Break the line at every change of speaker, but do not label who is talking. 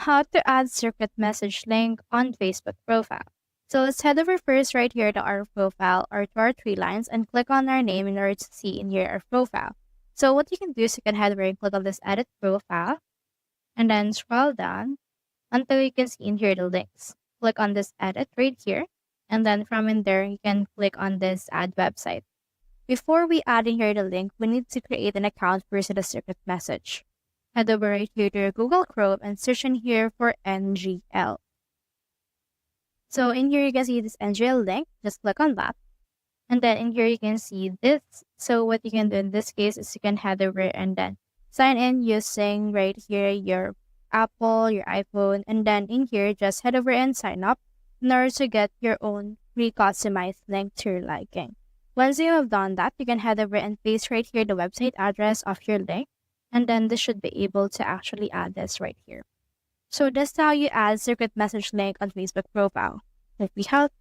how to add secret message link on Facebook profile. So let's head over first right here to our profile or to our three lines and click on our name in order to see in here our profile. So what you can do is you can head over and click on this edit profile and then scroll down until you can see in here the links. Click on this edit right here, and then from in there you can click on this add website. Before we add in here the link, we need to create an account first in the secret message. Head over right here to your Google Chrome and search in here for NGL. So in here you can see this NGL link, just click on that. And then in here you can see this. So what you can do in this case is you can head over and then sign in using right here your Apple, your iPhone, and then in here just head over and sign up in order to get your own pre-customized link to your liking. Once you have done that, you can head over and paste right here the website address of your link, and then this should be able to actually add this right here. So that's how you add secret message link on Facebook profile. Hope we help.